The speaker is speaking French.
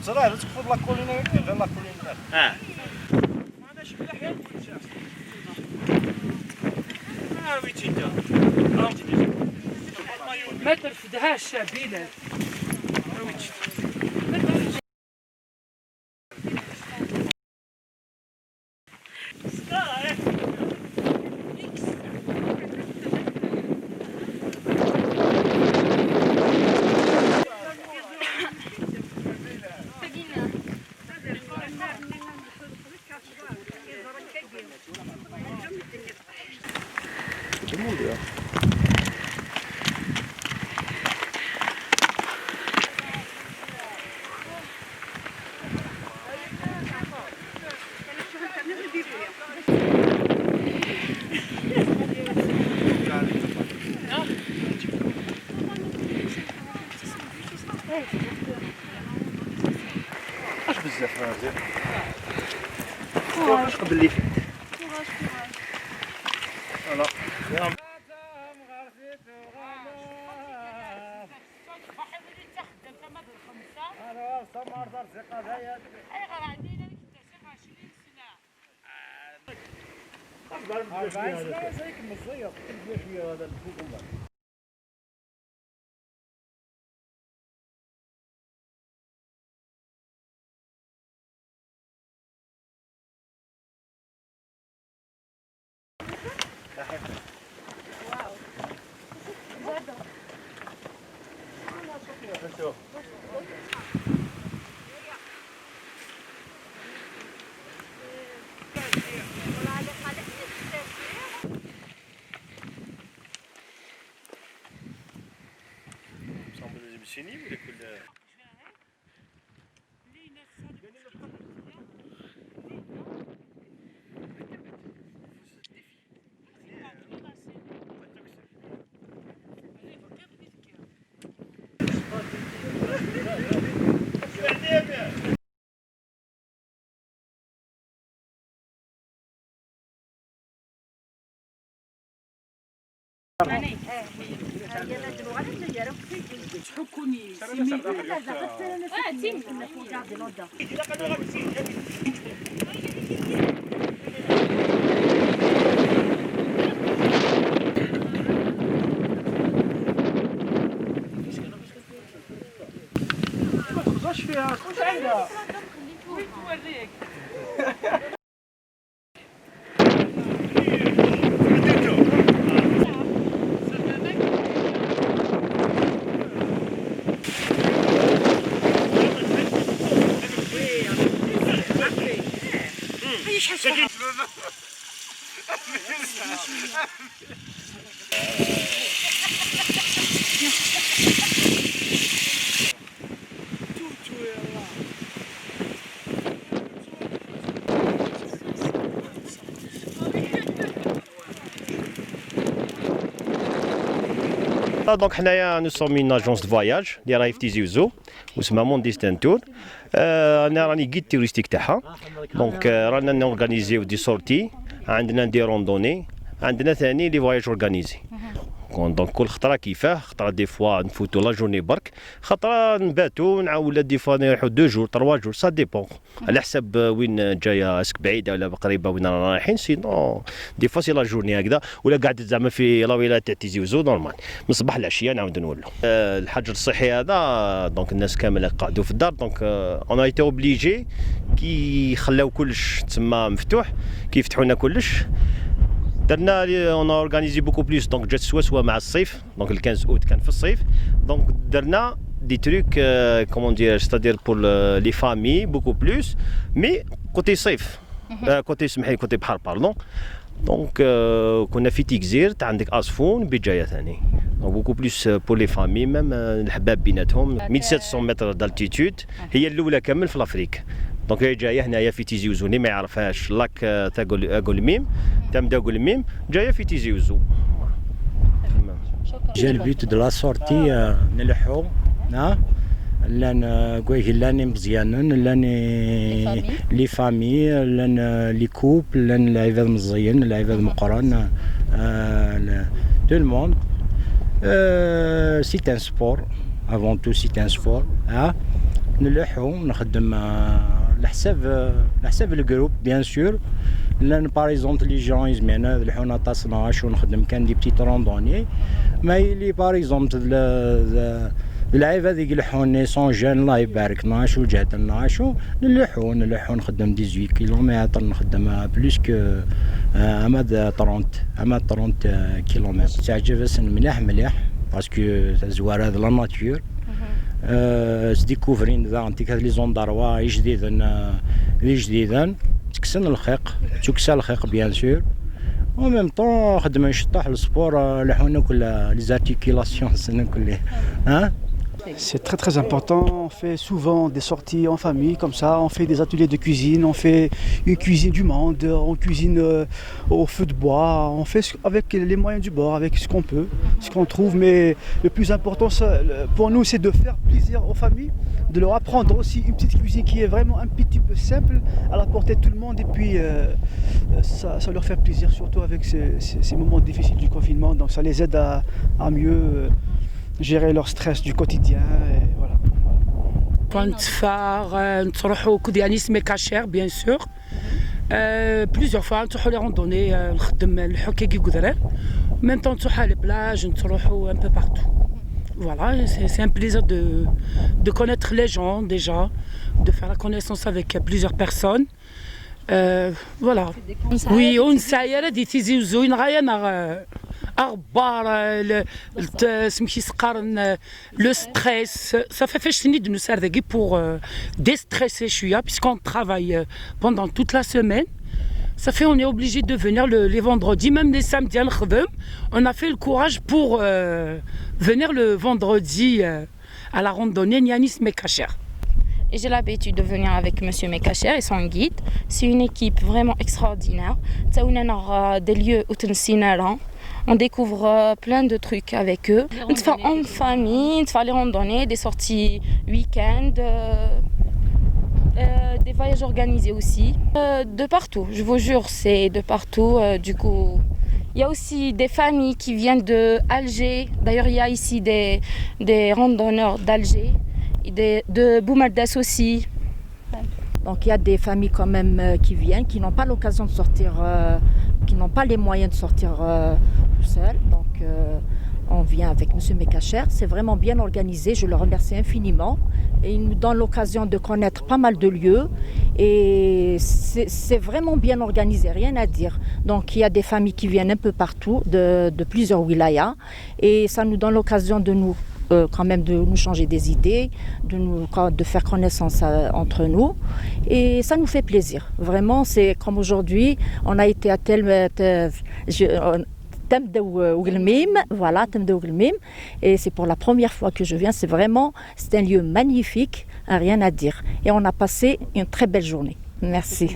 صراحة تكفر لا كولينا غير لا كولينا. هذا شي بلا ما ترفدهاش بينا. اش بزاف مزيان. واش قبل لي فات. فوالا. انا سمر دار ثقه هيا. اي غير عندنا كنت 20 سنه. 40 سنه زيك مزيق كل شويه هذا الفوق. سيني ولا كل واش فيها واش عندها وين توريك دونك حنايا نو سوم اون اجونس دو فواياج اللي راهي في تيزي وزو واسمها مونديستان تور. انا راني جيد توريستيك تاعها. دونك رانا نورغانيزيو دي سورتي، عندنا دي روندوني، عندنا ثاني لي فواياج اورغانيزي. دونك كل خطره كيفاه، خطره دي فوا نفوتو لا جورني برك، خطره نباتو نعاود دي فوا نروحو 2 جور 3 جور سا ديبون على حسب وين جايه، اسك بعيده ولا قريبه وين رانا رايحين. سينو دي فوا سي لا جورني هكذا، ولا قاعد زعما في لا ولايه تاع تيزي وزو نورمال من الصباح للعشيه نعاود نولو. الحجر الصحي هذا دونك الناس كامل قعدوا في الدار، دونك اون ايتي اوبليجي كي خلاو كلش تما مفتوح، كي يفتحوا لنا كلش درنا اون اورغانيزي بوكو بليس. دونك جات سوا مع الصيف، دونك ال 15 اوت كان في الصيف، دونك درنا دي تروك كومون دير ستادير بور لي فامي بوكو بلوس مي كوتي صيف، كوتي سمحي كوتي بحر باردون. دونك كنا في تيكزير تاع عندك اصفون بجايه ثاني، دونك بوكو بلوس بور لي فامي ميم الحباب بيناتهم 1700 متر دالتيتود، هي الاولى كامل في الافريك. دونك هي جايه هنايا في تيزي وزو، اللي ما يعرفهاش لاك تاع غولميم تاع مدا غولميم جايه في تيزي وزو. جا البيت دو لا سورتي نلحو لاني مزيانين لاني لي فامي لان لي كوبل لان العباد مزيان العباد مقران tout le monde c'est un sport avant tout c'est un sport نلحو نخدم لحساب الجروب بيان سور لان باريزونت لي جون يزمعنا نلحونا طاس 12 ونخدم كان دي بتيت روندوني ما يلي باريزونت العباد يلحوني سون جون الله يبارك 12 وجهد 12 نلحو نخدم 18 كيلومتر نخدم بلوس كو اماد 30 كيلومتر تعجب مليح باسكو زوار هذا لا ناتور تديكوفرين ذا انت لي زون داروا جديدا تكسن الخيق تكسى الخيق بيان سور و ميم طون خدمه نشطح السبور لحونا كل لي زارتيكولاسيون سنه كل C'est très très important, on fait souvent des sorties en famille comme ça, on fait des ateliers de cuisine, on fait une cuisine du monde, on cuisine au feu de bois, on fait avec les moyens du bord, avec ce qu'on peut, ce qu'on trouve, mais le plus important pour nous c'est de faire plaisir aux familles, de leur apprendre aussi une petite cuisine qui est vraiment un petit peu simple à la portée de tout le monde et puis ça leur fait plaisir surtout avec ces moments difficiles du confinement, donc ça les aide à mieux gérer leur stress du quotidien et voilà. نروحوا يعني سمي كاشير بيان سور بليزيور فوا نروحوا لي روندوني نخدم الحكي كي قدران ميم طون نروحوا لي بلاج نروحوا ان بو بارتو voilà c'est un plaisir de connaître les gens déjà de faire la connaissance avec plusieurs personnes voilà oui ونسايره دي تيزي زوين غايا اخبار سميتي سقارن لو ستريس صافي فاش نيد نسار ذاكي بور déstresser شويه puisqu'on travaille pendant toute la semaine ça fait on est obligé de venir les vendredis même les samedis نخدم on a fait le courage pour venir le vendredi à la randonnée Nianis Mekacher. Et j'ai l'habitude de venir avec Monsieur Mekacher et son guide. C'est une équipe vraiment extraordinaire. Des lieux où on découvre plein de trucs avec eux. On fait en famille, on fait les randonnées, des sorties week-end, des voyages organisés aussi. De partout, je vous jure, c'est de partout. Du coup, il y a aussi des familles qui viennent d'Alger. D'ailleurs, il y a ici des randonneurs d'Alger. De Boumardas aussi. Donc il y a des familles quand même qui viennent, qui n'ont pas l'occasion de sortir, qui n'ont pas les moyens de sortir seuls. Donc on vient avec M. Mekacher. C'est vraiment bien organisé, je le remercie infiniment. Et il nous donne l'occasion de connaître pas mal de lieux. Et c'est vraiment bien organisé, rien à dire. Donc il y a des familles qui viennent un peu partout, de plusieurs wilayas. Et ça nous donne l'occasion de nous quand même de nous changer des idées, de faire connaissance entre nous et ça nous fait plaisir. Vraiment, c'est comme aujourd'hui, on a été à voilà, et c'est pour la première fois que je viens. C'est un lieu magnifique, rien à dire. Et on a passé une très belle journée. Merci.